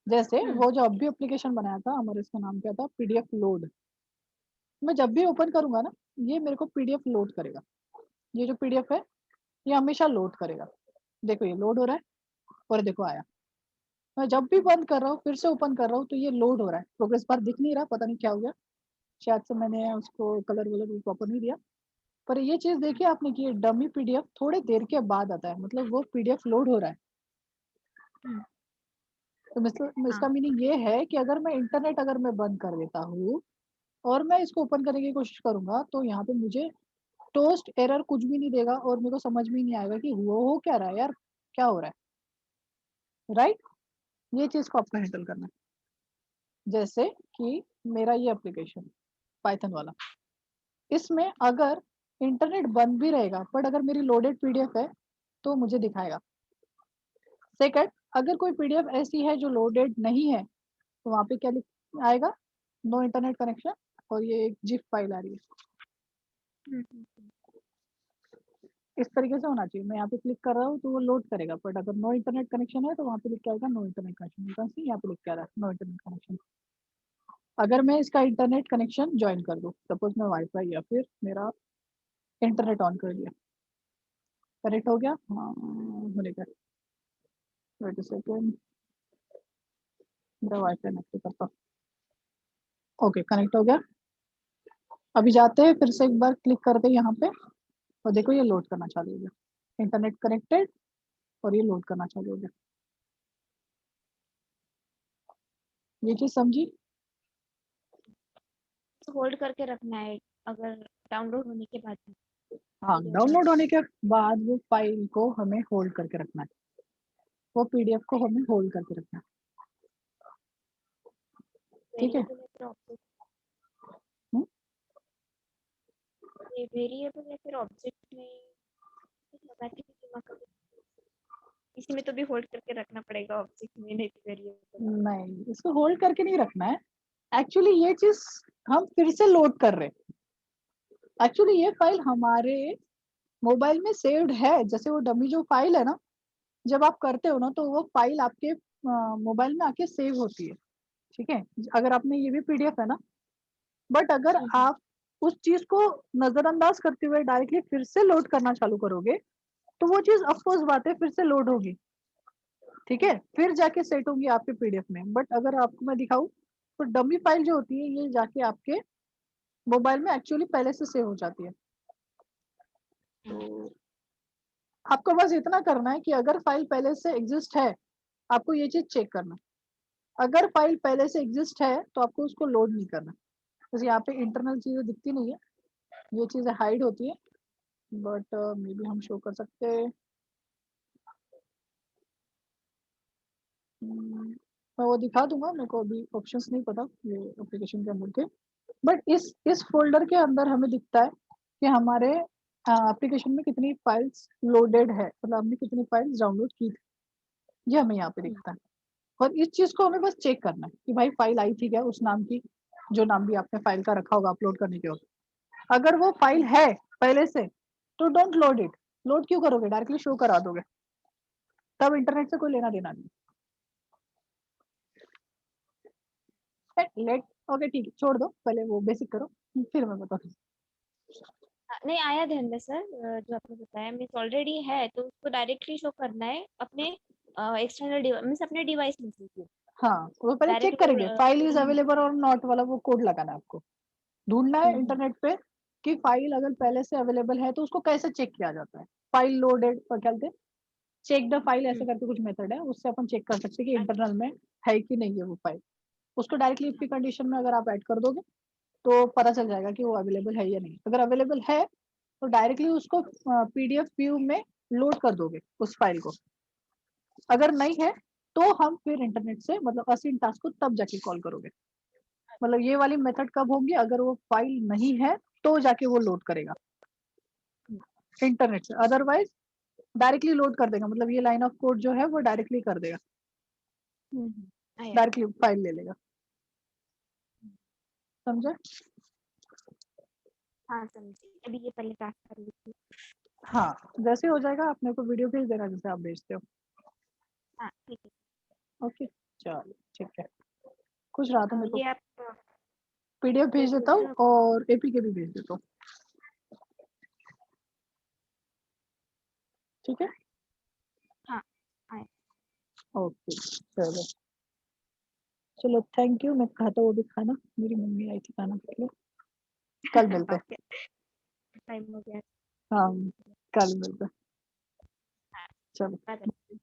[SPEAKER 1] जैसे
[SPEAKER 2] हम्म
[SPEAKER 1] वो जो अभी एप्लीकेशन बनाया था हमारे, इसका नाम क्या था, पीडीएफ लोड। मैं जब भी ओपन करूंगा ना ये मेरे को पीडीएफ लोड करेगा, ये जो पीडीएफ है ये हमेशा लोड करेगा। देखो ये लोड हो रहा है और देखो आया। मैं जब भी बंद कर रहा हूँ फिर से ओपन कर रहा हूँ तो ये लोड हो रहा है, प्रोग्रेस बार दिख नहीं रहा, पता नहीं क्या हो गया, शायद से मैंने उसको कलर वलर प्रॉपर नहीं दिया। पर ये चीज देखिए आपने कि डमी पीडीएफ थोड़ी देर के बाद आता है, मतलब वो पीडीएफ लोड हो रहा है।
[SPEAKER 2] हम्म,
[SPEAKER 1] तो मतलब
[SPEAKER 2] हाँ
[SPEAKER 1] इसका मीनिंग ये है कि अगर मैं इंटरनेट अगर मैं बंद कर देता हूँ और मैं इसको ओपन करने की कोशिश करूंगा तो यहाँ पे मुझे टोस्ट एरर कुछ भी नहीं देगा और मेरे को समझ में नहीं आएगा कि वो हो क्या रहा है यार, क्या हो रहा है, राइट? ये चीज को आपको हैंडल करना है। जैसे कि मेरा ये एप्लीकेशन पाइथन वाला, इसमें अगर इंटरनेट बंद भी रहेगा बट अगर मेरी लोडेड पीडीएफ है तो मुझे दिखाएगा। सेकंड, अगर कोई पीडीएफ ऐसी है जो लोडेड नहीं है तो वहां पे क्या आएगा, नो इंटरनेट कनेक्शन, और ये एक जिप फाइल आ रही है।
[SPEAKER 2] हम्म हम्म हम्म,
[SPEAKER 1] इस तरीके से होना चाहिए, मैं यहाँ पे क्लिक कर रहा हूँ तो वो लोड करेगा, बट अगर नो इंटरनेट कनेक्शन है तो वहाँ पे लिख के आएगा नो इंटरनेट कनेक्शन, यहाँ पे लिख के आ रहा है नो इंटरनेट कनेक्शन। अगर मैं इसका इंटरनेट कनेक्शन ज्वाइन कर दूँ, सपोज मैं वाईफाई या फिर मेरा इंटरनेट ऑन कर दिया, कनेक्ट हो गया, हाँ होने का, वेट अ सेकेंड, मेरा वाईफाई नेट करता, ओके कनेक्ट हो गया। अभी जाते हैं फिर से एक बार क्लिक करते हैं यहाँ पे और देखो ये लोड करना चालू हो गया, इंटरनेट कनेक्टेड, और ये लोड करना चालू हो गया। ये चीज समझी?
[SPEAKER 2] तो होल्ड करके रखना है अगर डाउनलोड होने के बाद भी,
[SPEAKER 1] हाँ,
[SPEAKER 2] पीडीएफ
[SPEAKER 1] डाउनलोड
[SPEAKER 2] डाउनलोड।
[SPEAKER 1] होने के बाद वो फाइल को हमें होल्ड करके रखना है, वो पीडीएफ को हमें होल्ड करके रखना है, ठीक है?
[SPEAKER 2] वेरिएबल है फिर ऑब्जेक्ट,
[SPEAKER 1] हम्म?
[SPEAKER 2] ये वेरिएबल है फिर ऑब्जेक्ट में लगा के दिमाग का, इसमें तो भी होल्ड करके रखना पड़ेगा ऑब्जेक्ट में, नहीं तो वेरिएबल।
[SPEAKER 1] नहीं, इसको होल्ड करके नहीं रखना है। एक्चुअली ये चीज हम फिर से लोड कर रहे हैं, एक्चुअली ये फाइल हमारे मोबाइल में सेव्ड है, जैसे वो डमी जो फाइल है ना, जब आप करते हो ना तो वो फाइल आपके मोबाइल में आके सेव होती है, ठीक है? अगर आप में ये भी पीडीएफ है ना, बट अगर आप उस चीज़ को नज़रअंदाज करते हुए डायरेक्टली फिर से लोड करना चालू करोगे, तो वो चीज़ ऑफ कोर्स बात है फिर से लोड होगी, ठीक है? फिर जाके सेट होंगी आपके पीडीएफ में। बट अगर आपको मैं दिखाऊँ, तो डमी फाइल जो होती है ये जाके आपके मोबाइल में एक्चुअली पहले से सेव हो जाती है। तो आपको बस इतना करना है कि अगर फाइल पहले से एग्ज़िस्ट है, आपको ये चीज़ चेक करना है। अगर फाइल पहले से एग्ज़िस्ट है, तो आपको उसको लोड नहीं करना। जैसे यहाँ पे इंटरनल चीज़ें दिखती नहीं है, ये चीज़ें हाइड होती है, बट मे बी हम शो कर सकते हैं। मैं वो दिखा दूँगा, मेरे को अभी ऑप्शंस नहीं पता ये एप्लीकेशन के अंदर के। बट इस फ़ोल्डर के अंदर हमें दिखता है कि हमारे एप्लीकेशन में कितनी फाइल्स लोडेड है, मतलब हमने कितनी फाइल्स डाउनलोड की थी, ये हमें यहाँ पे दिखता है। और इस चीज़ को हमें बस चेक करना है कि भाई फाइल आई थी क्या उस नाम की, जो नाम भी आपने फाइल का रखा होगा अपलोड करने के वक़्त। अगर वो फाइल है पहले से, तो डोंट लोड इट। लोड क्यों करोगे? डायरेक्टली शो करा दोगे। तब इंटरनेट से कोई लेना-देना नहीं। लेट ओके ठीक है, छोड़ दो, पहले वो बेसिक करो, फिर मैं बताती हूँ।
[SPEAKER 2] नहीं आया ध्यान में सर, जो आपने बताया मीन्स ऑलरेडी है तो उसको डायरेक्टली शो करना है अपने एक्सटर्नल डिवाइस मीन्स अपने डिवाइस में से
[SPEAKER 1] हाँ, वो पहले
[SPEAKER 2] डायरेक्ट
[SPEAKER 1] चेक करेंगे, फाइल इज़
[SPEAKER 2] लोड।
[SPEAKER 1] अवेलेबल और नॉट वाला वो कोड लगाना है आपको। ढूँढना है
[SPEAKER 2] हम्म
[SPEAKER 1] इंटरनेट पे कि फाइल अगर पहले से अवेलेबल है, तो उसको कैसे चेक किया जाता है। फाइल लोडेड क्या बोलते हैं, चेक द फाइल ऐसे
[SPEAKER 2] हम्म,
[SPEAKER 1] करके कुछ मेथड है, उससे अपन चेक कर सकते हैं कि
[SPEAKER 2] अच्छा
[SPEAKER 1] इंटरनल में है कि नहीं है वो फाइल। उसको डायरेक्टली इफ की कंडीशन में अगर आप ऐड कर दोगे, तो पता चल जाएगा कि वो अवेलेबल है या नहीं। अगर अवेलेबल है, तो डायरेक्टली उसको पीडीएफ व्यू में लोड कर दोगे उस फाइल को। अगर नहीं है, तो हम फिर इंटरनेट से मतलब असिन टास्क को तब जाके कॉल करोगे। मतलब ये वाली मेथड कब होगी? अगर वो फाइल नहीं है, तो जाके वो लोड करेगा इंटरनेट से, अदरवाइज़ डायरेक्टली लोड कर देगा। मतलब ये लाइन ऑफ कोड जो है वो डायरेक्टली कर देगा,
[SPEAKER 2] आया।
[SPEAKER 1] डायरेक्टली फाइल ले लेगा। समझे?
[SPEAKER 2] हाँ समझी, अभी ये पहले टास्क कर लीजिए।
[SPEAKER 1] हाँ, जैसे हो जाएगा आप मेरे को वीडियो भेज देना जैसे आप भेजते हो।
[SPEAKER 2] हाँ ठीक है।
[SPEAKER 1] ओके, चलो ठीक है। कुछ रहा तो मेरे को
[SPEAKER 2] ये आप
[SPEAKER 1] पीडीएफ
[SPEAKER 2] जो
[SPEAKER 1] भेज देता
[SPEAKER 2] बोल रहे
[SPEAKER 1] हूँ
[SPEAKER 2] हो।
[SPEAKER 1] और एपीके भी भेज देता हूँ। ठीक है?
[SPEAKER 2] हाँ आया।
[SPEAKER 1] ओके, चलो। चलो थैंक यू, मैं खाता हूँ अभी खाना, मेरी मम्मी आई थी खाना के लिए। कल मिलते हैं।
[SPEAKER 2] ओके टाइम हो गया।
[SPEAKER 1] हाँ, कल मिलते हैं।
[SPEAKER 2] हाँ
[SPEAKER 1] चलो।
[SPEAKER 2] बाय।